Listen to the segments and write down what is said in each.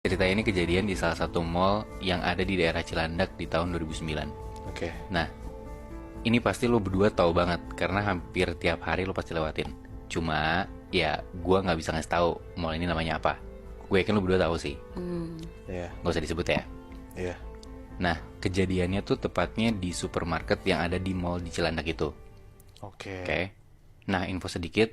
Cerita ini kejadian di salah satu mall yang ada di daerah Cilandak di tahun 2009. Oke. Nah, ini pasti lo berdua tahu banget karena hampir tiap hari lo pasti lewatin. Cuma, ya gue nggak bisa ngasih tahu mall ini namanya apa. Gue yakin lo berdua tahu sih. Iya. Nggak usah disebut ya. Iya. Nah, kejadiannya tuh tepatnya di supermarket yang ada di mall di Cilandak itu. Oke. Oke. Nah, info sedikit,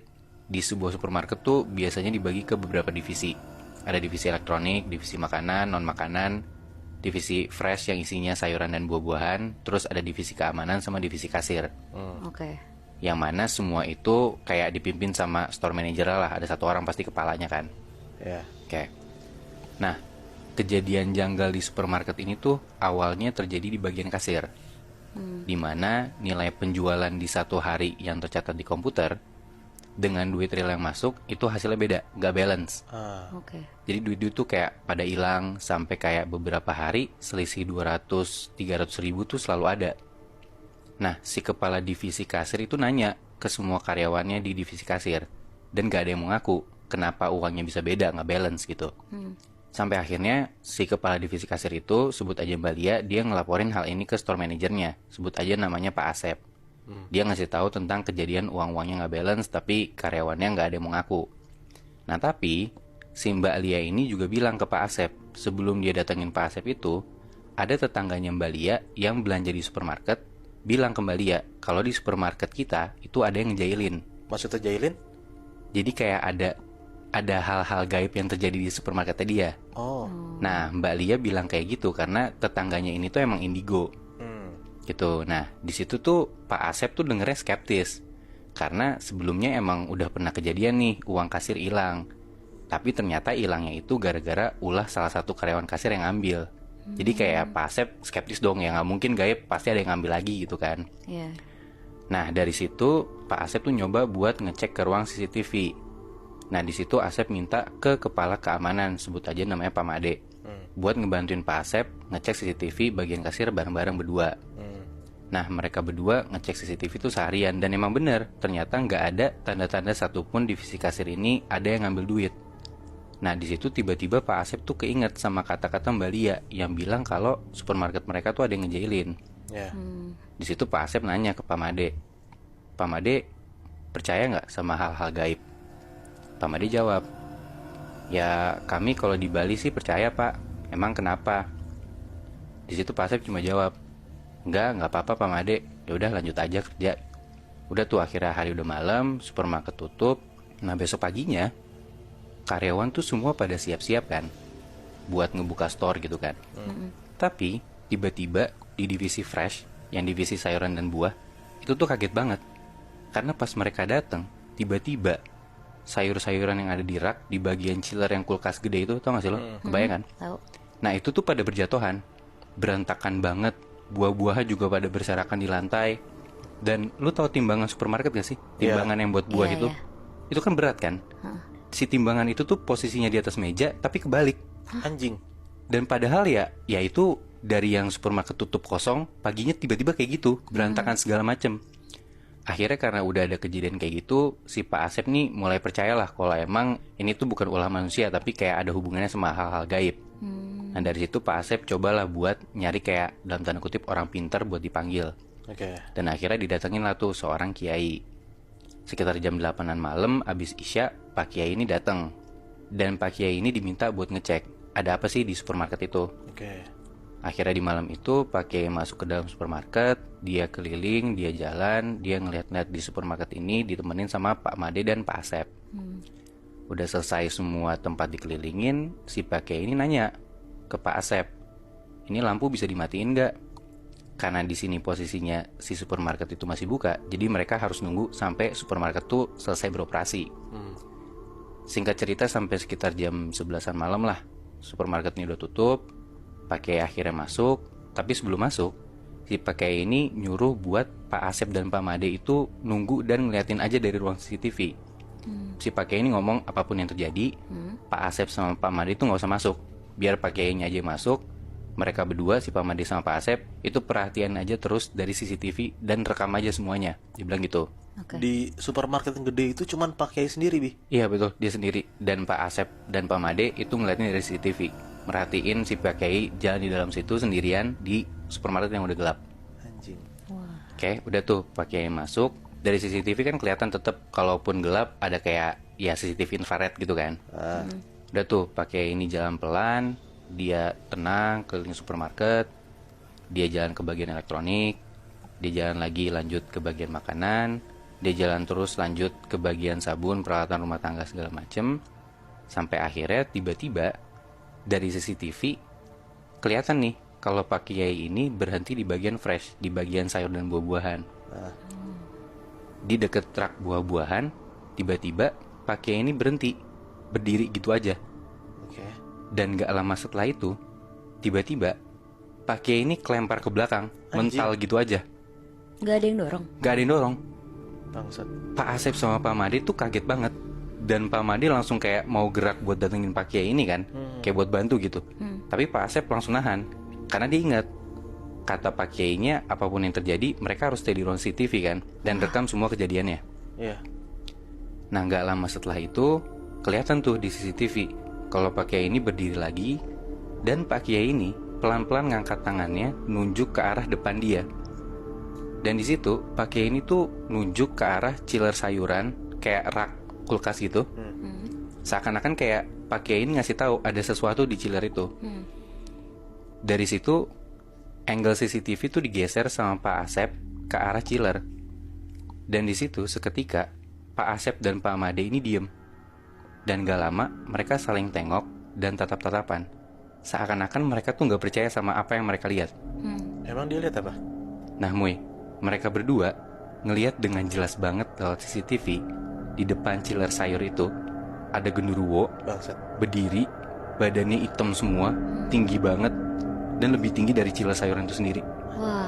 di sebuah supermarket tuh biasanya dibagi ke beberapa divisi. Ada divisi elektronik, divisi makanan, non-makanan, divisi fresh yang isinya sayuran dan buah-buahan, terus ada divisi keamanan sama divisi kasir. Oke. Yang mana semua itu kayak dipimpin sama store manager lah, ada satu orang pasti kepalanya kan. Iya. Oke. Nah, kejadian janggal di supermarket ini tuh awalnya terjadi di bagian kasir. Di mana nilai penjualan di satu hari yang tercatat di komputer dengan duit real yang masuk itu hasilnya beda, nggak balance. Oke. Jadi duit-duit tuh kayak pada hilang sampai kayak beberapa hari selisih 200-300 ribu tuh selalu ada. Nah, si kepala divisi kasir itu nanya ke semua karyawannya di divisi kasir dan gak ada yang mengaku kenapa uangnya bisa beda, nggak balance gitu. Sampai akhirnya si kepala divisi kasir itu, sebut aja Mbak Lia, dia ngelaporin hal ini ke store manajernya, sebut aja namanya Pak Asep. Dia ngasih tahu tentang kejadian uang-uangnya nggak balance tapi karyawannya nggak ada yang mengaku. Nah tapi si Mbak Lia ini juga bilang ke Pak Asep, sebelum dia datengin Pak Asep itu, ada tetangganya Mbak Lia yang belanja di supermarket, bilang ke Mbak Lia kalau di supermarket kita itu ada yang ngejailin. Maksudnya Jailin? Jadi kayak ada hal-hal gaib yang terjadi di supermarketnya dia. Oh. Nah Mbak Lia bilang kayak gitu karena tetangganya ini tuh emang indigo gitu. Nah di situ tuh Pak Asep tuh dengernya skeptis karena sebelumnya emang udah pernah kejadian nih uang kasir hilang, tapi ternyata hilangnya itu gara-gara ulah salah satu karyawan kasir yang ngambil. Jadi kayak Pak Asep skeptis dong, ya nggak mungkin gaib, pasti ada yang ngambil lagi gitu kan. Iya. Nah dari situ Pak Asep tuh nyoba buat ngecek ke ruang CCTV. Nah di situ Asep minta ke kepala keamanan, sebut aja namanya Pak Made, buat ngebantuin Pak Asep ngecek CCTV bagian kasir bareng-bareng berdua. Nah mereka berdua ngecek CCTV itu seharian dan emang bener, ternyata nggak ada tanda-tanda satupun divisi kasir ini ada yang ngambil duit. Nah di situ tiba-tiba Pak Asep tuh keinget sama kata-kata Mbak Lia yang bilang kalau supermarket mereka tuh ada yang ngejailin. Ya. Di situ Pak Asep nanya ke Pak Made, Pak Made percaya nggak sama hal-hal gaib? Pak Made jawab, ya kami kalau di Bali sih percaya Pak. Emang kenapa? Di situ Pak Asep cuma jawab, nggak apa-apa Pak Made. Ya udah lanjut aja kerja. Udah tuh akhirnya hari udah malam, supermarket tutup. Nah besok paginya karyawan tuh semua pada siap-siap kan buat ngebuka store gitu kan. Tapi tiba-tiba di divisi fresh, yang divisi sayuran dan buah, itu tuh kaget banget. Karena pas mereka datang, tiba-tiba sayur-sayuran yang ada di rak di bagian chiller yang kulkas gede itu, tau gak sih lo? Kebayang kan? Tahu. Nah itu tuh pada berjatuhan, berantakan banget, buah-buahnya juga pada berserakan di lantai. Dan lu tahu timbangan supermarket gak sih? Timbangan yang buat buah Iya, itu, iya. itu kan berat kan? Si timbangan itu tuh posisinya di atas meja tapi kebalik. Anjing. Dan padahal ya itu dari yang supermarket tutup kosong, paginya tiba-tiba kayak gitu, berantakan segala macem. Akhirnya karena udah ada kejadian kayak gitu, si Pak Asep nih mulai percayalah kalau emang ini tuh bukan ulah manusia tapi kayak ada hubungannya sama hal-hal gaib. Nah dari situ Pak Asep cobalah buat nyari kayak dalam tanda kutip orang pintar buat dipanggil. Oke. Dan akhirnya didatengin lah tuh seorang kiai. Sekitar jam 8-an malam abis Isya, Pak Kiai ini datang. Dan Pak Kiai ini diminta buat ngecek ada apa sih di supermarket itu. Oke. Akhirnya di malam itu Pak Kiai masuk ke dalam supermarket, dia keliling, dia jalan, dia ngeliat-ngeliat di supermarket ini ditemenin sama Pak Made dan Pak Asep. Udah selesai semua tempat dikelilingin, si Pak Kiai ini nanya ke Pak Asep, ini lampu bisa dimatiin nggak? Karena di sini posisinya si supermarket itu masih buka, jadi mereka harus nunggu sampai supermarket tuh selesai beroperasi. Singkat cerita sampai sekitar jam 11-an malam lah, supermarket ini udah tutup. Pak Kiai akhirnya masuk, tapi sebelum masuk, si Pak Kiai ini nyuruh buat Pak Asep dan Pak Made itu nunggu dan ngeliatin aja dari ruang CCTV. Si Pak Kiai ini ngomong apapun yang terjadi, Pak Asep sama Pak Made itu nggak usah masuk, biar Pak Kiai-nya aja masuk. Mereka berdua, si Pak Made sama Pak Asep, itu perhatian aja terus dari CCTV dan rekam aja semuanya. Dia bilang gitu. Oke. Di supermarket yang gede itu cuman pakai sendiri, Bi. Iya betul, dia sendiri. Dan Pak Asep dan Pak Made itu ngeliatnya dari CCTV. merhatiin si Pak Kiai jalan di dalam situ sendirian di supermarket yang udah gelap. Anjing. Oke, udah tuh Pak Kiai masuk. Dari CCTV kan kelihatan tetap kalaupun gelap ada kayak ya CCTV infrared gitu kan. Udah tuh Pak Kiai ini jalan pelan, dia tenang keliling supermarket, dia jalan ke bagian elektronik, dia jalan lagi lanjut ke bagian makanan, dia jalan terus lanjut ke bagian sabun, peralatan rumah tangga segala macem, sampai akhirnya tiba-tiba dari CCTV kelihatan nih kalau Pak Kiai ini berhenti di bagian fresh, di bagian sayur dan buah-buahan. Di deket truk buah-buahan, tiba-tiba Pak Kiai ini berhenti, berdiri gitu aja. Oke. Dan gak lama setelah itu, tiba-tiba Pak Kiai ini kelempar ke belakang, mental gitu aja. Gak ada yang dorong. Gak ada yang dorong. Bangsat. Pak Asep sama Pak Made tuh kaget banget. Dan Pak Made langsung kayak mau gerak buat datengin Pak Kiai ini kan, kayak buat bantu gitu. Tapi Pak Asep langsung nahan, karena dia ingat kata Pak Kiai-nya, apapun yang terjadi mereka harus stay di ruang CCTV kan, dan rekam semua kejadiannya. Iya. Nah gak lama setelah itu kelihatan tuh di CCTV kalau Pak Kiai ini berdiri lagi, dan Pak Kiai ini pelan-pelan ngangkat tangannya nunjuk ke arah depan dia. Dan di situ Pak Kiai ini tuh nunjuk ke arah chiller sayuran kayak rak kulkas gitu. Seakan-akan kayak Pak Kiai ini ngasih tahu ada sesuatu di chiller itu. Dari situ angle CCTV tuh digeser sama Pak Asep ke arah chiller. Dan di situ seketika Pak Asep dan Pak Made ini diem. Dan gak lama mereka saling tengok dan tatap-tatapan. Seakan-akan mereka tuh gak percaya sama apa yang mereka lihat. Emang dia lihat apa? Nah Muy, mereka berdua ngelihat dengan jelas banget lewat CCTV di depan chiller sayur itu ada genderuwo Bangsat. berdiri, badannya hitam semua, tinggi banget, dan lebih tinggi dari chiller sayuran itu sendiri. Wah.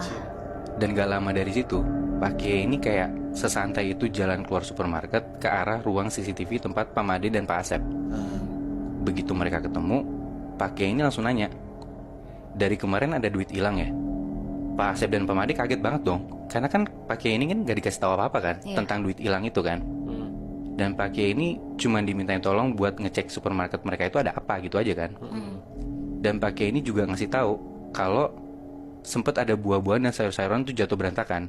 Dan gak lama dari situ, Pak Kiai ini kayak sesantai itu jalan keluar supermarket ke arah ruang CCTV tempat Pak Made dan Pak Asep. Begitu mereka ketemu, Pak Kiai ini langsung nanya, dari kemarin ada duit hilang ya? Pak Asep dan Pak Made kaget banget dong, karena kan Pak Kiai ini kan gak dikasih tahu apa-apa kan tentang duit hilang itu kan. Dan Pak Kiai ini cuma dimintain tolong buat ngecek supermarket mereka itu ada apa gitu aja kan. Dan Pak Kiai ini juga ngasih tahu kalau sempet ada buah-buahan dan sayur-sayuran tuh jatuh berantakan.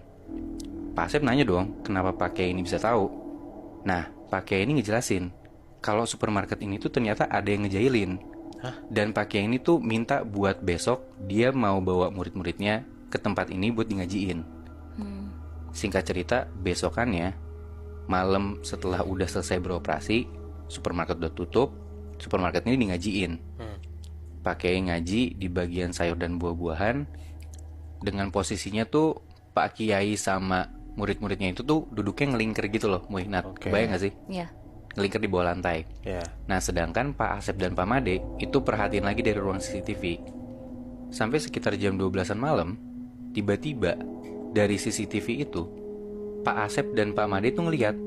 Pak Asep nanya dong, kenapa Pak Kiai ini bisa tahu? Nah, Pak Kiai ini ngejelasin kalau supermarket ini tuh ternyata ada yang ngejailin. Dan Pak Kiai ini tuh minta buat besok dia mau bawa murid-muridnya ke tempat ini buat di ngajiin. Singkat cerita, besokannya malam setelah udah selesai beroperasi, supermarket udah tutup, supermarket ini di ngajiin. Pak Kiai ngaji di bagian sayur dan buah-buahan. Dengan posisinya tuh Pak Kiai sama murid-muridnya itu tuh duduknya ngelingker gitu loh, Muy. Nah, kebayang gak sih? Iya. Ngelingker di bawah lantai. Nah, sedangkan Pak Asep dan Pak Made itu perhatiin lagi dari ruang CCTV. Sampai sekitar jam 12-an malam, tiba-tiba dari CCTV itu Pak Asep dan Pak Made tuh ngeliat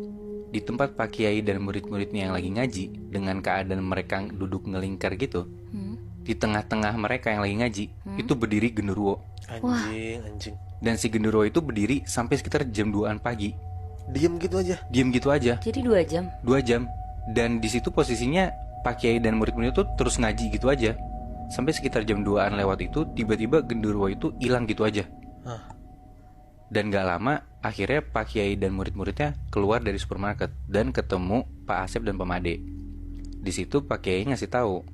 di tempat Pak Kiai dan murid-muridnya yang lagi ngaji, dengan keadaan mereka duduk ngelingkar gitu, di tengah-tengah mereka yang lagi ngaji, itu berdiri genderuwo. Anjing. Dan si genderuwo itu berdiri sampai sekitar jam 2-an pagi. Diem gitu aja. Diem gitu aja. Jadi 2 jam. 2 jam. Dan di situ posisinya Pak Kiai dan murid-murid itu terus ngaji gitu aja. Sampai sekitar jam 2-an lewat itu, tiba-tiba genderuwo itu hilang gitu aja. Dan gak lama, akhirnya Pak Kiai dan murid-muridnya keluar dari supermarket dan ketemu Pak Asep dan Pak Made. Di situ Pak Kiai ngasih tahu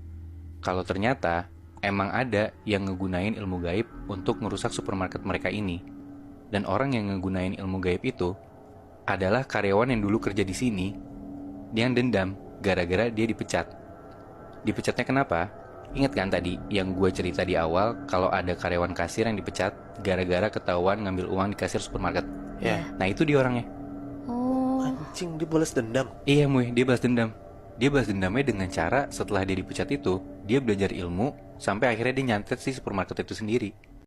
kalau ternyata emang ada yang ngegunain ilmu gaib untuk ngerusak supermarket mereka ini. Dan orang yang ngegunain ilmu gaib itu adalah karyawan yang dulu kerja di sini, yang dendam gara-gara dia dipecat. Dipecatnya kenapa? Ingat kan tadi yang gue cerita di awal kalau ada karyawan kasir yang dipecat gara-gara ketahuan ngambil uang di kasir supermarket. Nah itu dia orangnya. Anjing, dia balas dendam. Iya Muy, dia balas dendam. Dia balas dendamnya dengan cara setelah dia dipecat itu, dia belajar ilmu sampai akhirnya dia nyantet si supermarket itu sendiri.